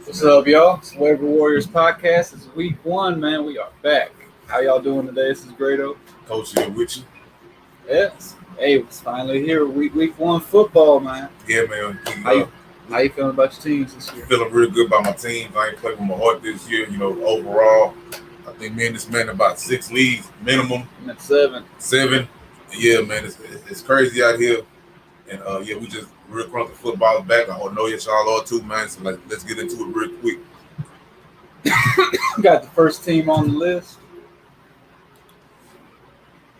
What's up, y'all? It's Waiver Warriors podcast. It's week 1, man. We are back. How y'all doing today? This is Grado. Coach here with you. Yes. Hey, it's finally here. Week 1 football, man. Yeah, man. How you feeling about your teams this year? Feeling really good about my team. I ain't played with my heart this year. Overall, I think me and this man about 6 leagues minimum. I'm at 7. 7. Yeah, man. It's crazy out here. And we just real crunk the football back. I know y'all are too, man. So let's get into it real quick. Got the first team on the list.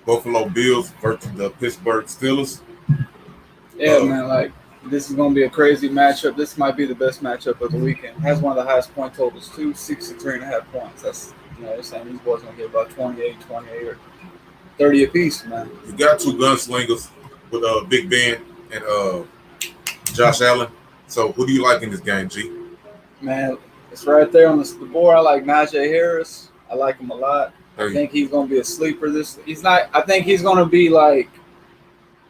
Buffalo Bills versus the Pittsburgh Steelers. Yeah, man. This is gonna be a crazy matchup. This might be the best matchup of the weekend. It has one of the highest point totals too, 63.5 points. That's they're saying these boys gonna get about 28, or 30 apiece, man. You got two gunslingers with Big Ben and Josh Allen. So who do you like in this game, G? Man, it's right there on the board. I like Najee Harris. I like him a lot. I think he's going to be a sleeper. I think he's going to be like,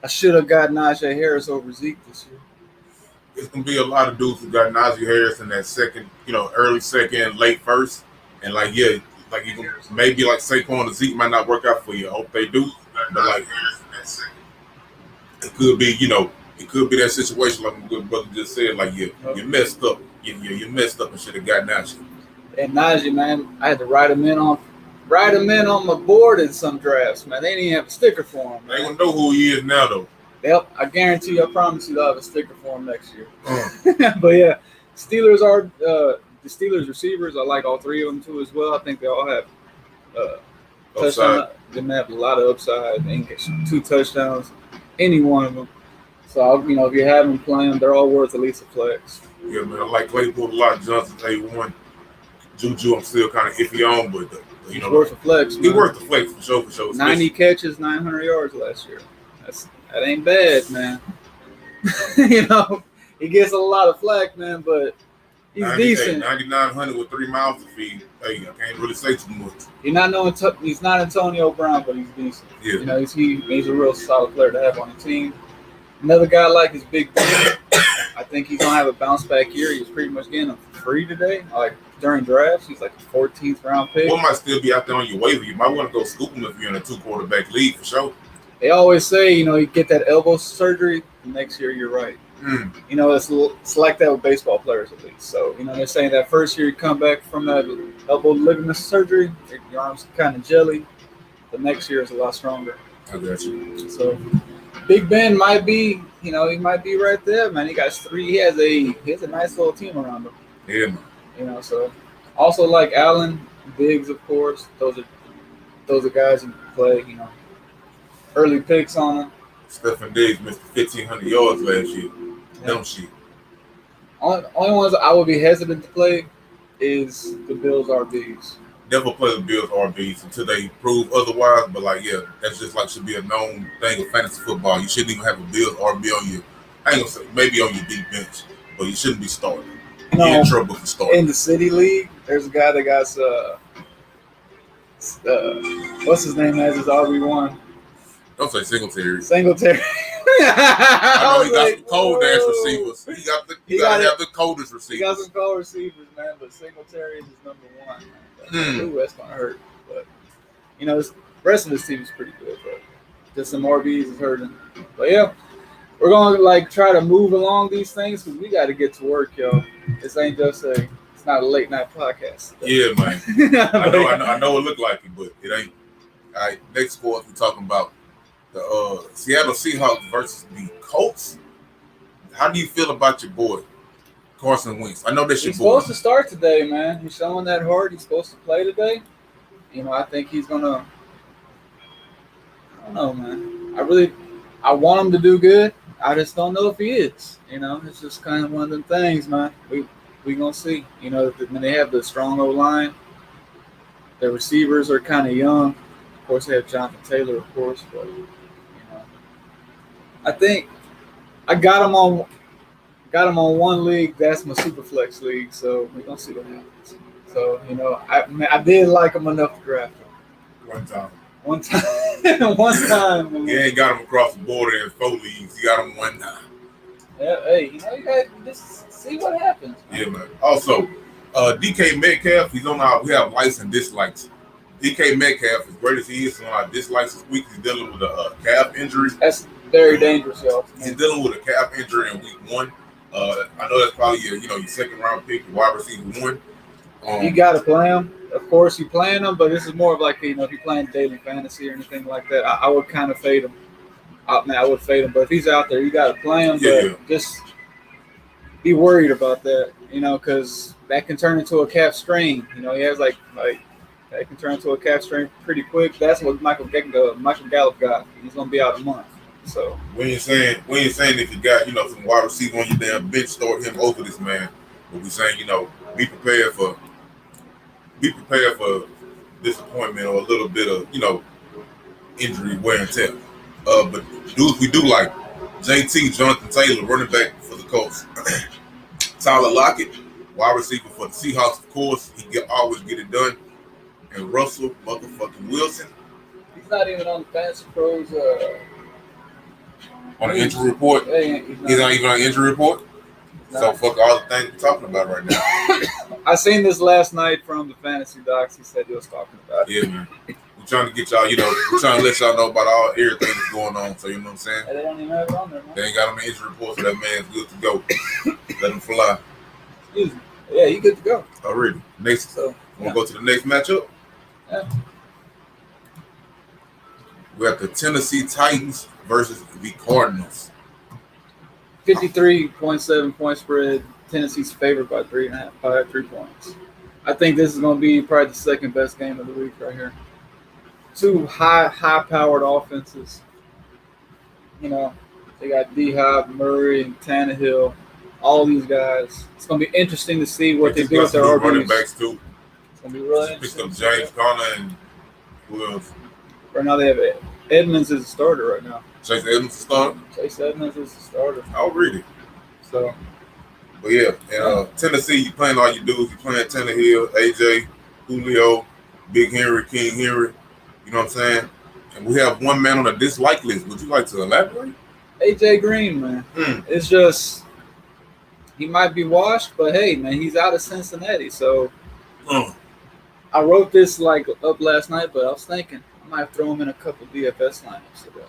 I should have got Najee Harris over Zeke this year. It's going to be a lot of dudes who got Najee Harris in that second, early second, late first. And you can maybe like Saquon or Zeke might not work out for you. I hope they do. But it could be, it could be that situation like my good brother just said, you messed up. You messed up and should have got Najee. And Najee, man, I had to write him in on my board in some drafts, man. They didn't even have a sticker for him. They ain't gonna know who he is now, though. Yep, I guarantee you, I promise you they'll have a sticker for him next year. But yeah, Steelers are the Steelers receivers. I like all three of them too as well. I think they all have touchdown. They have a lot of upside. They can get 2 touchdowns, any one of them. So if you have them playing, they're all worth at least a flex. Yeah, man. I like Claypool a lot. Johnson A1. Juju, I'm still kind of iffy on, but he's worth a flex. He's worth the flex for sure. 90 catches, 900 yards last year. That ain't bad, man. He gets a lot of flack, man, but he's decent. 9,900 with 3 miles to feed. Hey, I can't really say too much. He's not Antonio Brown, but he's decent. Yeah. He's a real solid player to have on the team. Another guy like is Big Ben. I think he's gonna have a bounce back year. He's pretty much getting him free today. During drafts, he's like a 14th round pick. One might still be out there on your waiver. You might want to go scoop him if you're in a 2-quarterback league for sure. They always say, you get that elbow surgery. The next year, you're right. It's like that with baseball players at least. So, they're saying that first year you come back from that elbow ligament surgery, your arm's kind of jelly. The next year is a lot stronger. I got you. So, Big Ben might be, he might be right there, man. He has a nice little team around him. Yeah, man. So also like Allen, Diggs, of course. Those are guys who play, early picks on them. Stephen Diggs missed 1,500 yards last year. Dumb shit. Only ones I would be hesitant to play is the Bills RBs. Never play the Bills RBs until they prove otherwise. But that's just should be a known thing of fantasy football. You shouldn't even have a Bills RB on your. I ain't gonna say maybe on your deep bench, but you shouldn't be starting. You're in trouble for starting. In the City League, there's a guy that got what's his name as his RB1. Don't say Singletary. I know he got some cold ass receivers. He gotta have the coldest receivers. He got some cold receivers, man. But Singletary is his number 1. Ooh, that's gonna hurt. But the rest of his team is pretty good. But just some RBs is hurting. But yeah, we're gonna try to move along these things because we got to get to work, yo. This ain't just it's not a late night podcast. Yeah, man. I know it look like it, but it ain't. All right, next sport we're talking about the Seattle Seahawks versus the Colts. How do you feel about your boy Carson Wentz? I know that's your boy. He's supposed to start today, man. He's showing that heart. He's supposed to play today. I think he's gonna. I don't know, man. I want him to do good. I just don't know if he is. It's just kind of one of them things, man. We gonna see. When they have the strong O-line, their receivers are kind of young. Of course, they have Jonathan Taylor, of course, but I think I got him on one league. That's my Superflex league. So we're gonna see what happens. So I did like him enough to draft him. One time. He ain't got him across the border in 4 leagues. He got him one time. Yeah, hey, you got to just see what happens. Man. Yeah, man. Also, DK Metcalf, we have likes and dislikes. DK Metcalf, as great as he is, on our dislikes this week, he's dealing with a calf injury. That's very dangerous, y'all. He's dealing with a calf injury in week 1. I know that's probably your second round pick, your wide receiver 1. You got to play him. Of course, you're playing him, but this is more of like, if you're playing daily fantasy or anything like that, I would kind of fade him. I would fade him, but if he's out there, you got to play him. But just be worried about that, because that can turn into a calf strain. He has like that can turn into a calf strain pretty quick. That's what Michael Gallup got. He's gonna be out a month. So when you're saying if you got some wide receiver on your damn bench, start him over this man. But we're saying be prepared for disappointment or a little bit of injury wear and tear. But dudes we do like JT, Jonathan Taylor, running back for the Colts. Tyler Lockett, wide receiver for the Seahawks, of course. He always get it done. And Russell motherfucking Wilson. He's not even on the Fantasy Pros. On the injury report? He's not even on the injury report? So fuck all the things we're talking about right now. I seen this last night from the Fantasy Docs. He said he was talking about it. Yeah, man. We're trying to get y'all, we're trying to let y'all know about everything that's going on. So, you know what I'm saying? They don't even have it on there, man. They ain't got on the injury report, so that man's good to go. Let him fly. Excuse me. Yeah, he good to go. Already. Next. So, we'll go to the next matchup. Yeah. We got the Tennessee Titans versus the Cardinals. 53.7 point spread. Tennessee's favored by 3 points. I think this is going to be probably the second best game of the week right here. Two high-powered offenses. They got D-Hop, Murray, and Tannehill. All these guys. It's going to be interesting to see what they do with their RBs. Running backs too. It's going to be really interesting. Picked up James Conner and who else? Right now they have Edmonds as a starter right now. Chase Edmonds is starter? Chase Edmonds is the starter. Oh, really? So. But yeah, and Tennessee, you playing all you dudes. You playing Tannehill, AJ, Julio, Big Henry, King Henry. You know what I'm saying? And we have one man on the dislike list. Would you like to elaborate? AJ Green, man. It's just he might be washed, but hey, man, he's out of Cincinnati. So I wrote this up last night, but I was thinking I might throw him in a couple DFS lineups today.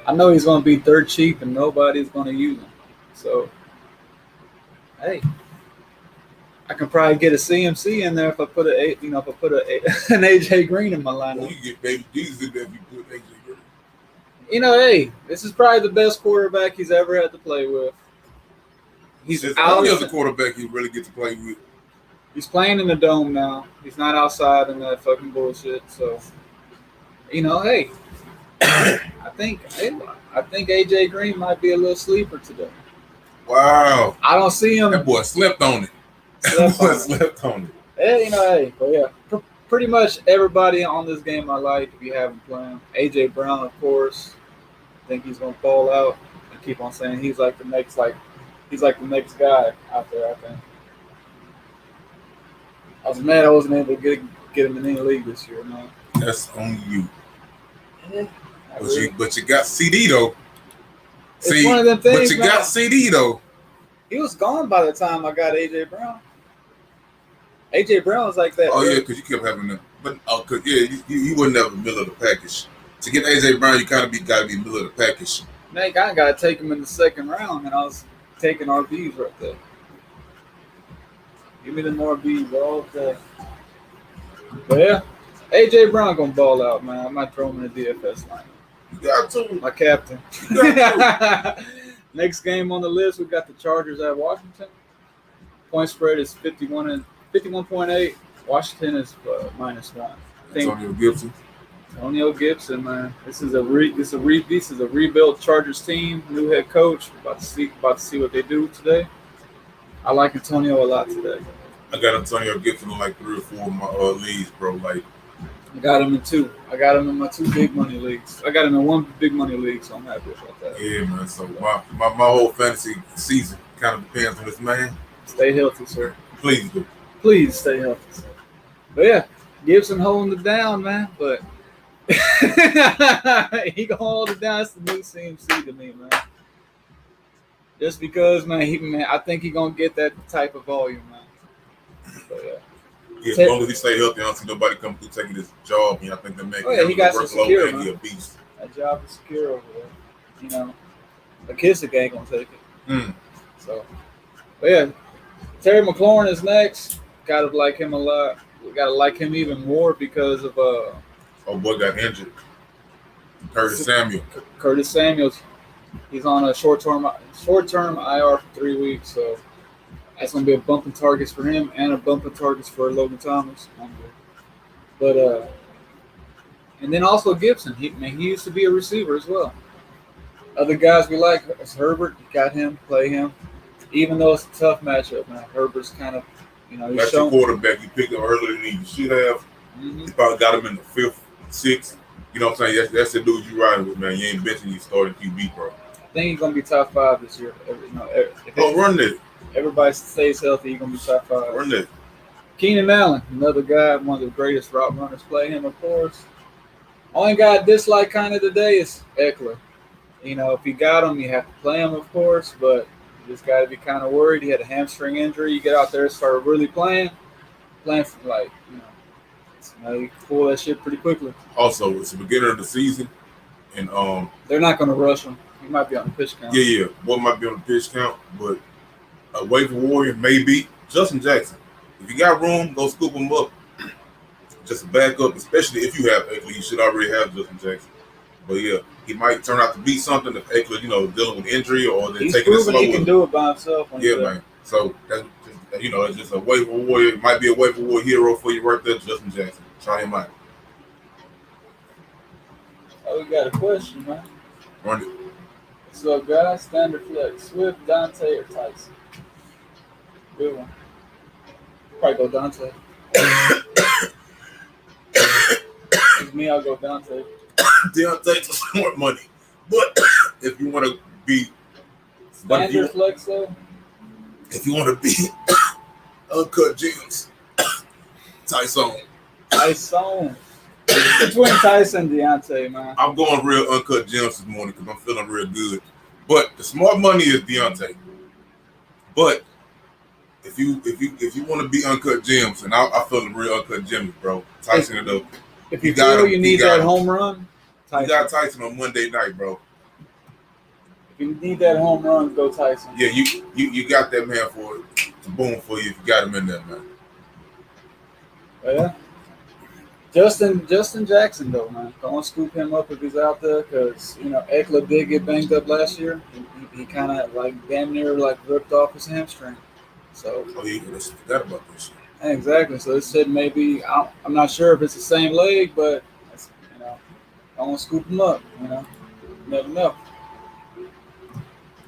I know he's going to be third cheap, and nobody's going to use him. So, hey, I can probably get a CMC in there if I put an AJ Green in my lineup. Well, you get baby Jesus in there if you put AJ Green. Hey, this is probably the best quarterback he's ever had to play with. He's the only other quarterback you really get to play with. He's playing in the dome now. He's not outside in that fucking bullshit. So, hey, I think AJ Green might be a little sleeper today. Wow. I don't see him. That boy slept on it. Slept on it. Hey, but yeah, pretty much everybody on this game I like. If you haven't played, AJ Brown, of course. I think he's gonna fall out. I keep on saying he's like the next guy out there. I think. I was mad I wasn't able to get him in any league this year, man. That's on you. Yeah, but you got CD though. It's one of them things. But you got CD though. He was gone by the time I got AJ Brown. AJ Brown was like that. Oh yeah, because you kept having them. But you wouldn't have a middle of the package. To get AJ Brown, you gotta be middle of the package. Man, I gotta take him in the second round, and I was taking RBs right there. Give me them RBs all day. But yeah, AJ Brown gonna ball out, man. I might throw him in the DFS lineup. You got to. My captain. You got to. Next game on the list, we got the Chargers at Washington. Point spread is 51.8. Washington is -1. Antonio Gibson, man. This is a rebuilt Chargers team, new head coach. About to see what they do today. I like Antonio a lot today. I got Antonio Gibson in like 3 or 4 of my leagues, bro. Like, I got him in 2. I got him in my 2 big money leagues. I got him in 1 big money league, so I'm happy about that. Yeah, man. So my whole fantasy season kind of depends on this man. Stay healthy, sir. Please do. Please stay healthy, sir. But yeah, Gibson holding it down, man. But he gonna hold it down. It's the new CMC to me, man. Just because, man, I think he's gonna get that type of volume, man. But, Yeah, as long as he stay healthy, I don't see nobody come through taking his job. I think they're making he got some workload secure, and man. he a beast. That job is secure over there. McKissick ain't gonna take it. So, but yeah, Terry McLaurin is next. Gotta like him a lot. We gotta like him even more because of oh boy got injured. Curtis Samuels. He's on a short-term IR for 3 weeks, so that's gonna be a bump in targets for him and a bump in targets for Logan Thomas. But and then also Gibson. He used to be a receiver as well. Other guys we like is Herbert. Got him, play him. Even though it's a tough matchup, man. Herbert's kind of, he's that's your quarterback. You picked him earlier than you should have. You probably got him in the 5th, 6th. You know what I'm saying? That's the dude you riding with, man. You ain't benching you starting QB, bro. I think he's gonna be top 5 this year. Run that. Everybody stays healthy. He's gonna be top 5. Run that. Keenan Allen, another guy, one of the greatest route runners. Play him, of course. Only guy I dislike kind of today is Eckler. If you got him, you have to play him, of course, but you just got to be kind of worried. He had a hamstring injury. You get out there and start really playing for you pull that shit pretty quickly. Also, it's the beginning of the season, and they're not going to rush him. He might be on the pitch count. Yeah. Boy might be on the pitch count, but a waiver warrior may be Justin Jackson. If you got room, go scoop him up. Just a backup, especially if you have Eckler. You should already have Justin Jackson. But yeah, he might turn out to be something if Eckler, dealing with injury or they're taking it slow. He can do it by himself. Yeah, man. So that's it's just a waiver warrior. It might be a waiver warrior hero for you right there, Justin Jackson. Try him out. Oh, we got a question, man. Run it. What's up, guys? Standard flex: Swift, Dante, or Tyson? Good one. Probably go Dante. It's me, I'll go Dante. Deontay's smart money, but if you want to be standard flex, though, if you want to be uncut gems, Tyson. Between Tyson and Deontay, man. I'm going real uncut gems this morning because I'm feeling real good. But the smart money is Deontay. But if you want to be uncut gems, and I feel the real uncut gems, bro, Tyson it up. If you feel you need that home run, Tyson. You got Tyson on Monday night, bro. If you need that home run, go Tyson. Yeah, you got that man for it to boom for you if you got him in there, man. Yeah. Justin Jackson, though, man. Don't scoop him up if he's out there because, Eckler did get banged up last year. He kind of, damn near, ripped off his hamstring. So. Oh, yeah, let's forget about this. Exactly. So it said maybe, I'm not sure if it's the same leg, but, don't scoop him up, Never know.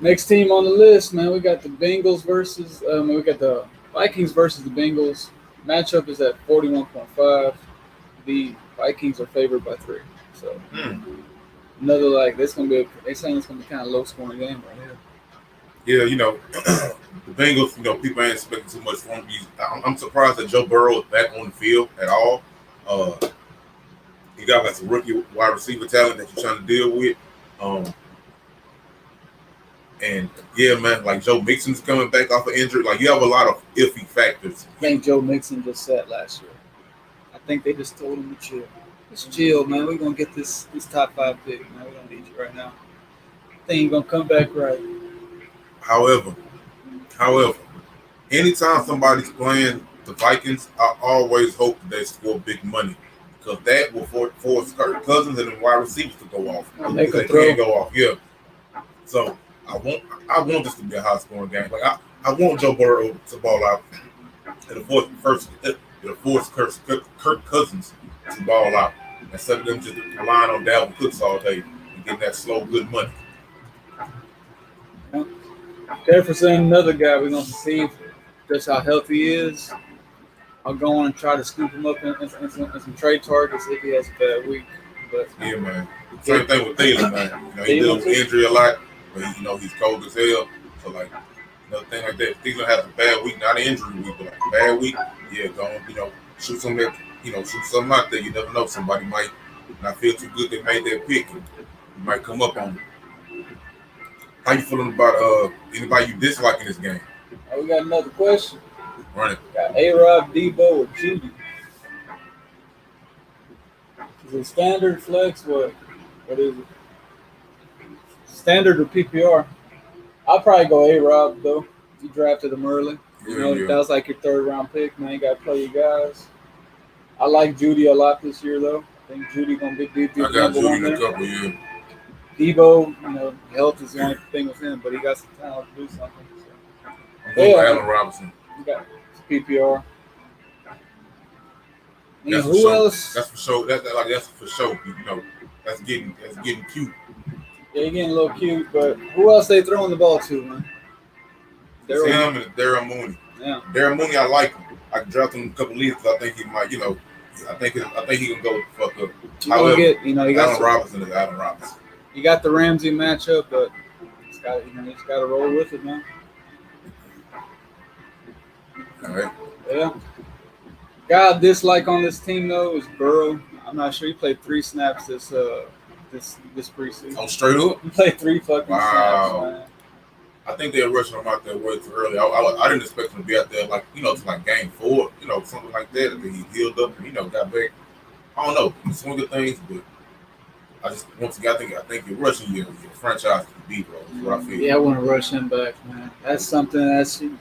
Next team on the list, man, we got the Bengals we got the Vikings versus the Bengals. Matchup is at 41.5. The Vikings are favored by 3. So another they're saying it's gonna be kind of low scoring game right Yeah, here. the Bengals, people ain't expecting too much from them. I'm surprised that Joe Burrow is back on the field at all. You got some rookie wide receiver talent that you're trying to deal with. And yeah, man, Joe Mixon's coming back off of injury. You have a lot of iffy factors. I think Joe Mixon just sat last year. I think they just told him to chill. Just chill, man. We're gonna get this top 5 pick, man. We don't need you right now. I think he's gonna come back right. However, anytime somebody's playing the Vikings, I always hope that they score big money because that will force Kirk Cousins and the wide receivers to go off. They can't go off. Yeah. So I want this to be a high scoring game. I want Joe Burrow to ball out and force Kirk Cousins to ball out instead of them just relying on Dalvin Cooks all day and getting that slow good money. Jefferson, another guy we're gonna see just how healthy he is. I'll go on and try to scoop him up in some trade targets if he has a bad week. But yeah, man. Same thing with Thielen, man. He deals with injury a lot, but he's cold as hell. So another thing like that. If Thielen has a bad week, not an injury week, but a bad week, yeah, go on, shoot some that, shoot something out there. You never know. Somebody might not feel too good. They made that pick, and you might come up on it. How you feeling about anybody you dislike in this game? We got another question. Run it. Got A-Rob, Debo, or Judy? Is it standard flex? What is it? Standard or PPR? I'll probably go A-Rob though. You drafted him early. That was like your third round pick, man. You got to play your guys. I like Judy a lot this year, though. I think Judy going to be I got Judy in a couple years. Debo, health is the only thing with him, but he got some talent to do something. So. I'm going with Allen Robinson. You got PPR. That's who for else? That's for sure. That's for sure. That's getting cute. Yeah, you're getting a little cute, but who else they throwing the ball to, man? It's him and Darren Mooney. Yeah. Darren Mooney, I like him. I can draft him in a couple leagues because I think he might, I think he can go fuck up. However, you got Allen Robinson is Allen Robinson. You got the Ramsey matchup, but he's got to roll with it, man. All right. Yeah. Guy I dislike on this team though is Burrow. I'm not sure he played 3 snaps this preseason. Oh, straight up? He played 3 fucking snaps, man. I think they're rushing him out there way too early. I didn't expect him to be out there to like game 4, something like that. And he healed up and got back. I don't know, he swing of things, but I just once again I think you're rushing your franchise to beat, bro. That's what I feel. Yeah, I want to rush him back, man. That's something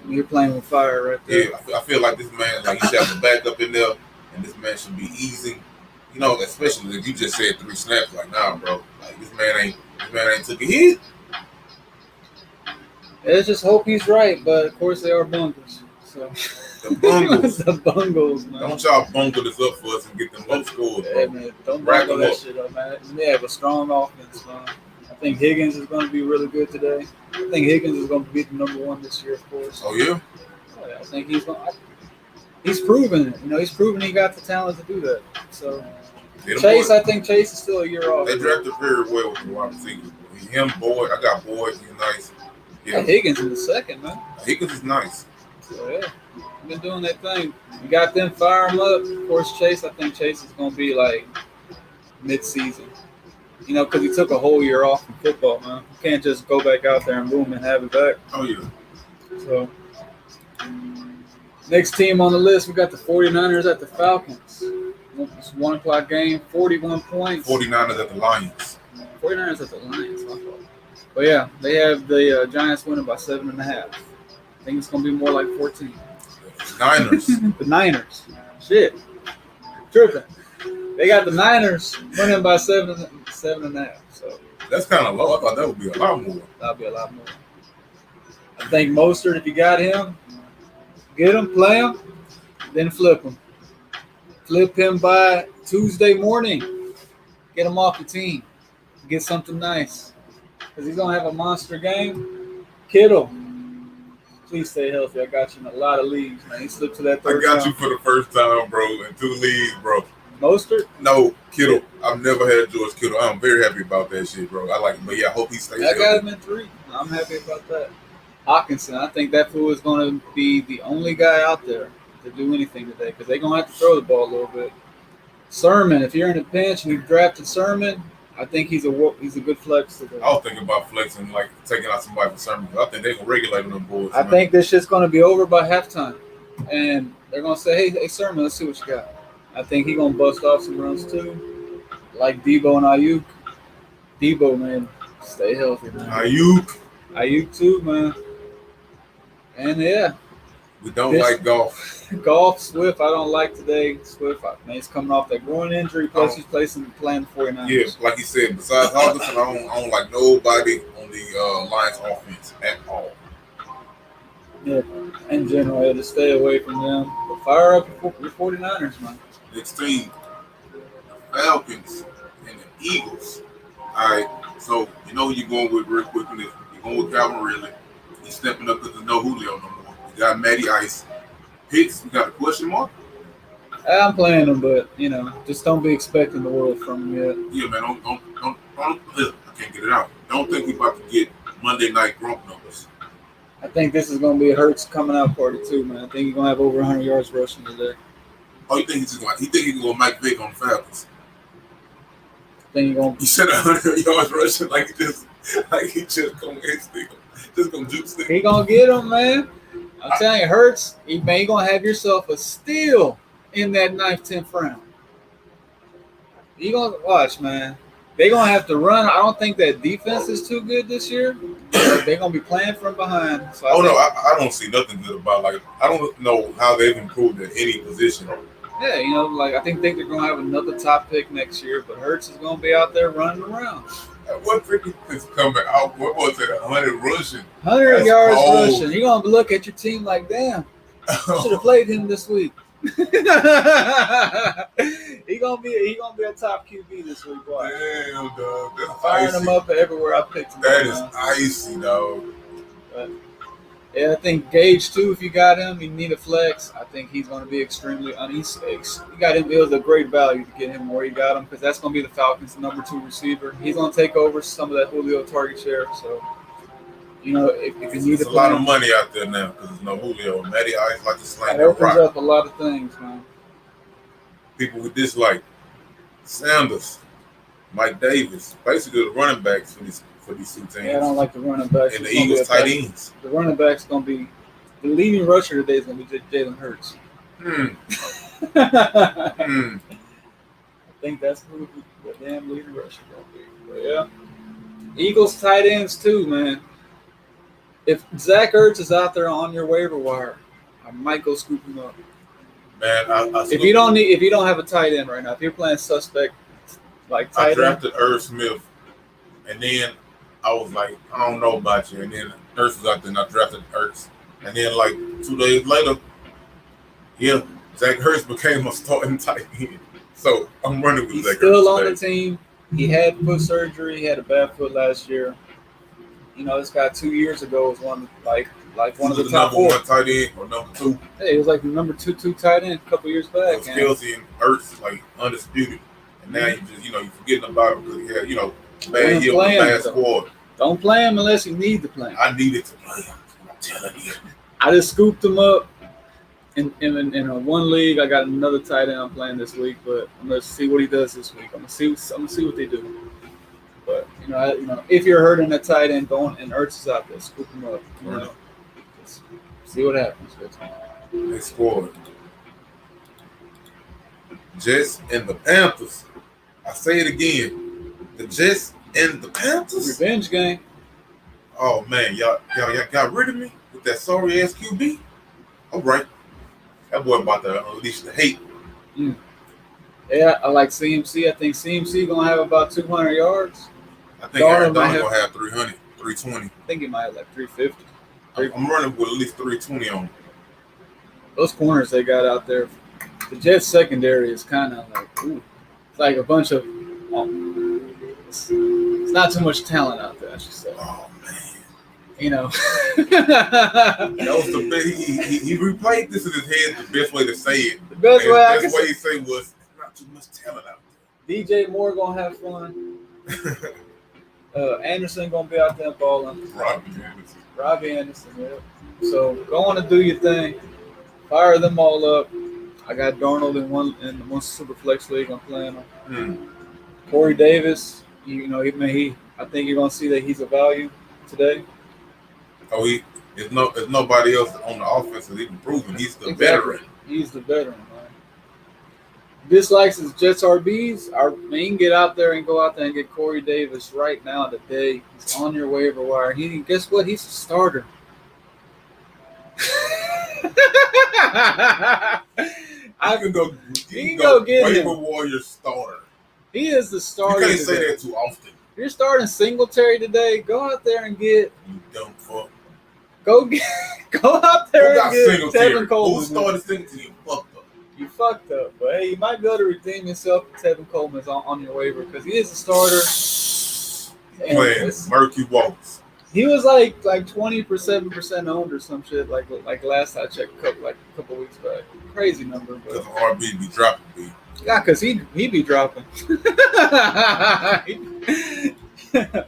you're playing with fire right there. Yeah, I feel like this man, he should have a backup in there, and this man should be easing. Especially if you just said 3 snaps. Like, nah, bro. Like this man ain't took a hit. Let's just hope he's right, but of course they are bungles. So the bungles, the bungles, man. Don't y'all bungle this up for us and get them low scores, bro. Yeah, man. Don't bungle that shit up, man. They have a strong offense, man. I think Higgins is going to be really good today. I think Higgins is going to be the number 1 this year, of course. Oh yeah. Oh, yeah, I think he's going. He's proven it. He's proven he got the talent to do that. So Chase, I think Chase is still a year off. They drafted very well with the wide receivers. Him, Boyd. I got Boyd. He's nice. Yeah. Higgins in the second, man. Higgins is nice. So, yeah, been doing that thing. You got them, fire him up. Of course, Chase, I think Chase is going to be like mid-season. Because he took a whole year off from football, man. You can't just go back out there and boom and have it back. Oh, yeah. So, next team on the list, we got the 49ers at the Falcons. It's 1 o'clock game, 41 points. 49ers at the Lions. 49ers at the Lions, my fault. But yeah, they have the Giants winning by 7.5. I think it's gonna be more like 14. Niners. The Niners. Shit. Tripping. They got the Niners winning by 7.5. So that's kind of low. I thought that would be a lot more. That'd be a lot more. I think Mostert, if you got him, get him, play him, then flip him. Flip him by Tuesday morning. Get him off the team. Get something nice. Because he's going to have a monster game. Kittle, please stay healthy. I got you in a lot of leagues, man. He slipped to that third round. I got you for the first time, bro, in 2 leagues, bro. Mostert? No, Kittle. I've never had George Kittle. I'm very happy about that shit, bro. I like him. But, yeah, I hope he stays healthy. I got him in 3. I'm happy about that. Hawkinson, I think that fool is going to be the only guy out there to do anything today because they're going to have to throw the ball a little bit. Sermon, if you're in a pinch and you've drafted Sermon, I think he's a good flex today. I was thinking about flexing, like taking out somebody for Sermon. I think they're going to regulate them boys. I think this shit's going to be over by halftime. And they're going to say, hey, Sermon, let's see what you got. I think he's going to bust off some runs too. Like Debo and Ayuk. Debo, man, stay healthy, man. Ayuk too, man. And yeah. We don't like golf. Golf, Swift, I don't like today. Swift, man, he's coming off that groin injury. Plus, he's playing the 49ers. Yeah, like you said, besides Hawkinson, I don't like nobody on the Lions offense at all. Yeah, in general, I had to stay away from them. But fire up your 49ers, man. Next team, the Falcons and the Eagles. All right, so you know who you're going with real quick. You're going with Calvin Ridley. He's stepping up because there's no Julio no more. We got Matty Ice. Pitts, we got a question mark? I'm playing him, but, just don't be expecting the world from him yet. Yeah, man, don't I can't get it out. Don't think we about to get Monday night Gronk numbers. I think this is going to be a Hurts coming out party, too, man. I think he's going to have over 100 yards rushing today. Oh, you think he can go Mike Vick on the Falcons? I think he's going to... You said 100 yards rushing like this. Like he just gonna just gonna juke stick. He gonna get him, man. I'm telling you, Hurts. He gonna have yourself a steal in that 9th, 10th round. You gonna watch, man. They gonna have to run. I don't think that defense is too good this year. They're gonna be playing from behind. So I don't see nothing good about I don't know how they've improved at any position. Yeah, I think they're gonna have another top pick next year, but Hurts is gonna be out there running around. What pick is coming out? What was it? 100 rushing. 100 yards rushing. You're gonna look at your team like, damn, should have played him this week. he gonna be a top QB this week, boy. Damn, dog. That's firing icy. him up everywhere I picked him. That is icy, dog. But, yeah, I think Gage too. If you got him, you need a flex. I think he's going to be extremely uneasy. You got him. It was a great value to get him where you got him because that's going to be the Falcons' number 2 receiver. He's going to take over some of that Julio target share. So, if you need a lot of money out there now because there's no Julio. Matty Ice like to slang that opens up a lot of things, man. People who dislike Sanders, Mike Davis, basically the running backs for these two teams. Yeah, I don't like the running backs. And the Eagles tight ends. The running back's going to be the leading rusher today is going to be Jalen Hurts. I think that's who the damn leading rusher going to be. But yeah, Eagles tight ends too, man. If Zach Ertz is out there on your waiver wire, I might go scoop him up. Man, if you don't have a tight end right now, if you're playing suspect like tight end, I drafted Irv Smith, and then I was like, I don't know about you, and then Ertz was out there, and I drafted Ertz, and then 2 days later, yeah, Zach Ertz became a starting tight end. So I'm running with Zach Ertz. He's still on the team. He had foot surgery. He had a bad foot last year. This guy 2 years ago was one of the top 4 number 1 tight end or number 2. Hey, he was like the number 2 tight end a couple years back. It was Kelsey and Ertz undisputed, and now you just you forgetting about him because he had bad year with bad squad. Don't play him unless you need to play him. I needed to play him. I'm telling you. I just scooped him up in one league. I got another tight end I'm playing this week, but I'm gonna see what he does this week. I'm gonna see what they do. But if you're hurting a tight end, going and Ertz is out there, scoop him up. See what happens. They scored. Jets and the Panthers. I say it again. The Jets and the Panthers. Revenge game. Oh man, y'all got rid of me with that sorry ass QB. All right, that boy about to unleash the hate. Yeah, I like CMC. I think CMC gonna have about 200 yards. I think Aaron Donald gonna have 300, 320. I think he might have 350. I'm running with at least 320 on him. Those corners they got out there, the Jets secondary is kind of it's like a bunch of. It's not too much talent out there, I should say. Oh man. That was the best. He replayed this in his head. The best way to say it. The best way he say was not too much talent out there. DJ Moore gonna have fun. Anderson gonna be out there balling. Robbie Anderson, yeah. So go on and do your thing. Fire them all up. I got Darnold in one super flex league. I'm playing him. Corey Davis, I think you're gonna see that he's a value today. Oh, there's nobody else on the offense that's even proven. He's the veteran. He's the veteran, man. Dislikes his Jets RBs. You can get out there and go out there and get Corey Davis right now today. He's on your waiver wire. Guess what? He's a starter. I can go. You can go get waiver him. Warrior starter. He is the starter. You can't say that too often. If you're starting Singletary today, go out there and get. You dumb fuck. Go out there and get Tevin Coleman. Who started Singletary? You fucked up, but hey, you might be able to redeem yourself with Tevin Coleman on your waiver because he is a starter. Playing Murky Walks. He was like 27% owned or some shit like last I checked a couple weeks back. Crazy number, but because RB be dropping B. Yeah, because he be dropping. Yeah,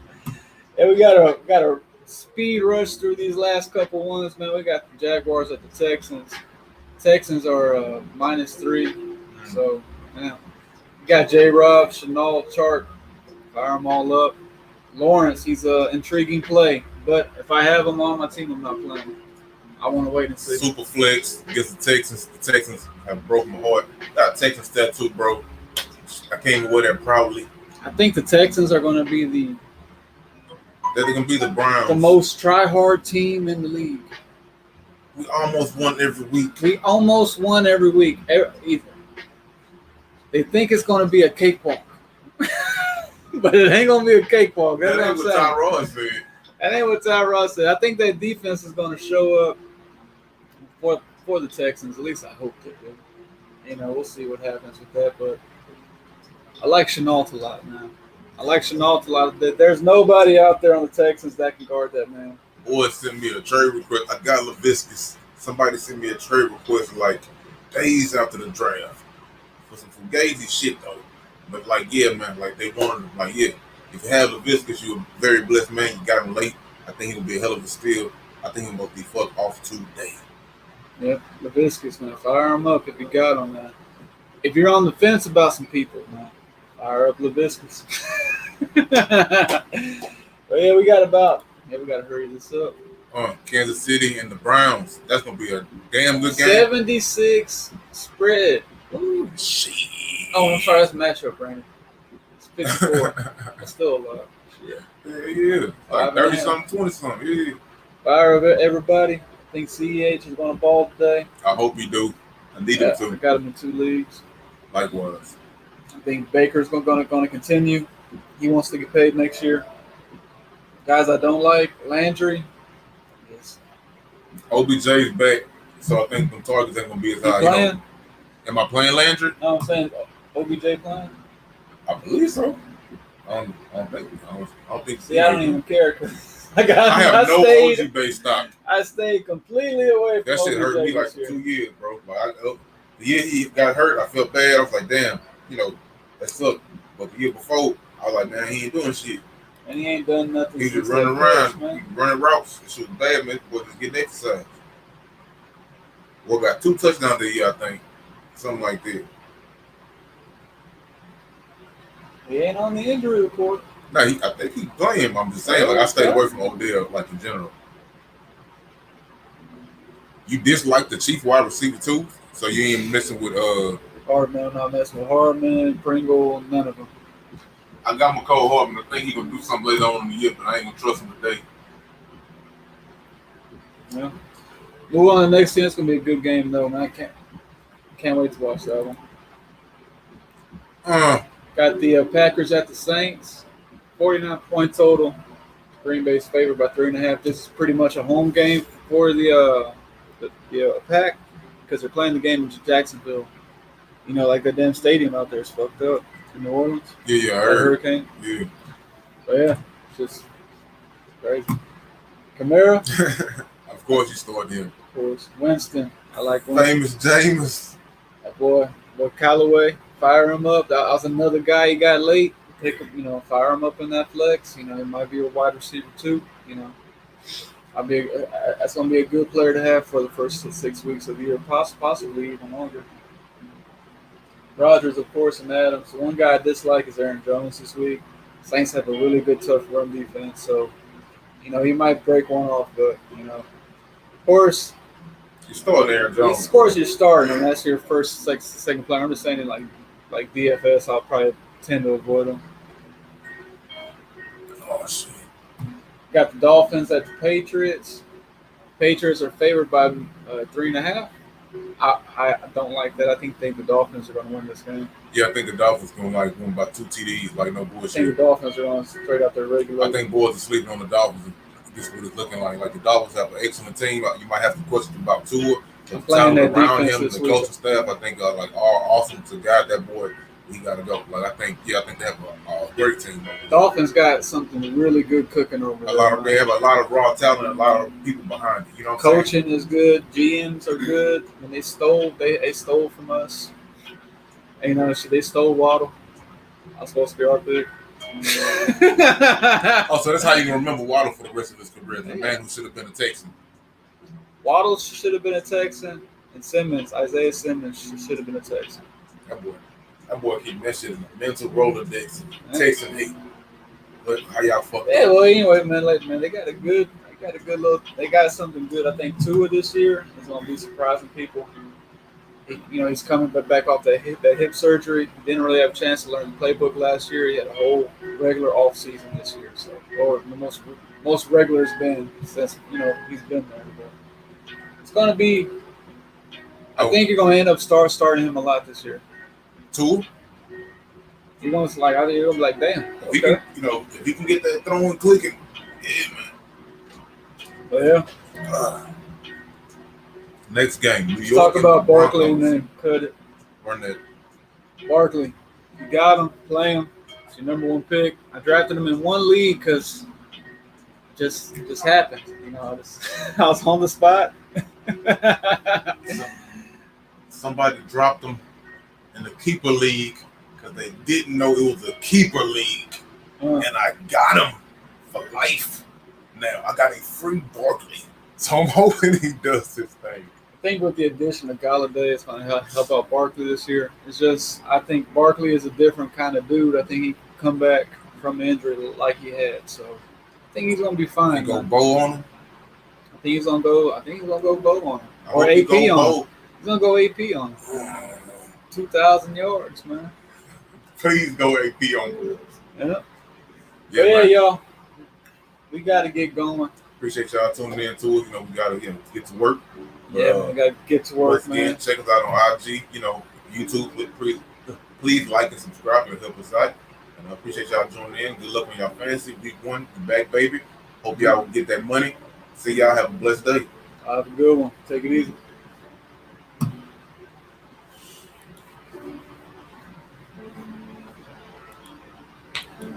we gotta speed rush through these last couple ones, man. We got the Jaguars at the Texans. Texans are -3, so yeah. We got J-Rob, Chenault, Chark, fire them all up. Lawrence, he's an intriguing play, but if I have him on my team, I'm not playing. I want to wait and see. Super flex against the Texans. The Texans have broken my heart. Got Texans stat too, bro. I came away there proudly. I think the Texans are going to be They're going to be the Browns. the most try-hard team in the league. We almost won every week. We almost won every week. They think it's going to be a cakewalk. But it ain't going to be a cakewalk. That's That ain't what what I'm saying. Tyrod said. That ain't what Tyrod said. I think that defense is going to show up for the Texans. At least I hope they do. You know, we'll see what happens with that. But I like Chenault a lot, man. I like Chenault a lot. There's nobody out there on the Texans that can guard that man. Boy sent me a trade request. I got LaViscus. Somebody sent me a trade request like days after the draft for some fugazi shit though. But like, yeah, man, like they wanted him. Like, yeah, if you have LaViscus, you're a very blessed man. You got him late. I think he'll be a hell of a steal. I think he'll both be fucked off today. Yep, LaViscus, man. Fire him up if you got him, man. If you're on the fence about some people, man, fire up LaViscus. But yeah, we got to hurry this up. Kansas City and the Browns. That's gonna be a damn good game. 76 spread. Ooh, shit. Oh, I'm sorry, that's a matchup, Brandon. It's 54. That's still a lot. Yeah. Like 30-something, 20-something. Yeah. Fire up everybody. I think CEH is going to ball today. I hope you do. I need him to. I got him in 2 leagues. Likewise. I think Baker's going to continue. He wants to get paid next year. Guys I don't like, Landry. Yes. OBJ's back, so I think the targets ain't going to be as high. Playing? Am I playing Landry? No, I'm saying OBJ playing. I believe so. I don't think. See, I don't even care because I have no OG base stock. I stayed completely away from that shit. OBJ Hurt me like for 2 years, bro. Like the year he got hurt, I felt bad. I was like, damn, that sucked. But the year before, I was like, man, he ain't doing shit. And he ain't done nothing. He just running around, running routes. That shit was bad, man. Boy, just getting exercise. Boy got 2 touchdowns that year, I think. Something like that. He ain't on the injury report. No, I think he's playing. I'm just saying, like, I stayed away from Odell, like, in general. You dislike the chief wide receiver, too? So you ain't messing with Hardman. I'm not messing with Hardman, Pringle, none of them. I got McCole Hardman. I think he's going to do something later on in the year, but I ain't going to trust him today. Yeah. Move on to the next team. It's going to be a good game, though, man. I can't wait to watch that one. Got the Packers at the Saints. 49-point total. Green Bay's favored by 3.5. This is pretty much a home game for the Pack because they're playing the game in Jacksonville. You know, like the damn stadium out there is fucked up in New Orleans. Yeah, I heard. Hurricane. Yeah. But yeah, it's just crazy. Kamara. Of course you started him. Of course. Winston. I like Winston. Famous Jameis. That boy Callaway. Fire him up. That was another guy he got late. Pick him, fire him up in that flex. He might be a wide receiver too. That's gonna be a good player to have for the first 6 weeks of the year, possibly even longer. Rodgers, of course, and Adams. The one guy I dislike is Aaron Jones this week. Saints have a really good, tough run defense, so he might break one off, but of course. You start Aaron Jones. Of course, you're starting, and that's your first, second player. I'm just saying, like DFS, I'll probably tend to avoid them. Oh shit! Got the Dolphins at the Patriots. Patriots are favored by 3.5. I don't like that. I think the Dolphins are going to win this game. Yeah, I think the Dolphins going to win by 2 TDs, like no bullshit. I think the Dolphins are going straight out their regular. I think boys are sleeping on the Dolphins. This is what it's looking like. Like the Dolphins have an excellent team. You might have to question about Tua. I'm playing that around defense him, this the week. coaching staff. I think are awesome to guide that boy. He got to go. Like I think they have a great team. Dolphins got something really good cooking over there. They have a lot of raw talent, and a lot of people behind it. You know what I'm saying? Coaching is good. GMs are good. When they stole from us. And they stole Waddle. I was supposed to be our pick. Oh, so that's how you can remember Waddle for the rest of his career. The man who should have been a Texan. Waddle should have been a Texan, and Isaiah Simmons should have been a Texan. That boy keeping that shit in the mental Rolodex. Texan hate. How y'all fuck? Yeah, well, anyway, man, they got they got something good. I think Tua this year is gonna be surprising people. He's coming back off that hip surgery. He didn't really have a chance to learn the playbook last year. He had a whole regular off season this year, so or the most regular it's been since he's been there. But it's gonna be. I think you're gonna end up starting him a lot this year. Tua? You're gonna be like, damn. If he can, if he can get that throwing clicking, yeah, man. Well, yeah. Next game, New Let's York. talk about Barkley and then cut it. Run that. Barkley, you got him, play him. It's your number one pick. I drafted him in one league because just happened. I was on the spot. Somebody dropped him in the keeper league because they didn't know it was a keeper league, and I got him for life. Now I got a free Barkley, so I'm hoping he does this thing. I think with the addition of Galladay, it's going to help out Barkley this year. It's just I think Barkley is a different kind of dude. I think he can come back from injury like he had, so I think he's going to be fine. Go bow on him. I think he's going to go bow on him or AP on him. He's going to go AP on him. 2,000 yards, man. Please go AP on him. Yeah, y'all. We got to get going. Appreciate y'all tuning in to it. We got to get to work. Yeah, we got to get to work, man. Again, check us out on IG, YouTube. Please like and subscribe and help us out. And I appreciate y'all joining in. Good luck on y'all fantasy. Week 1, you back, baby. Hope y'all will get that money. See y'all. Have a blessed day. Have a good one. Take it easy.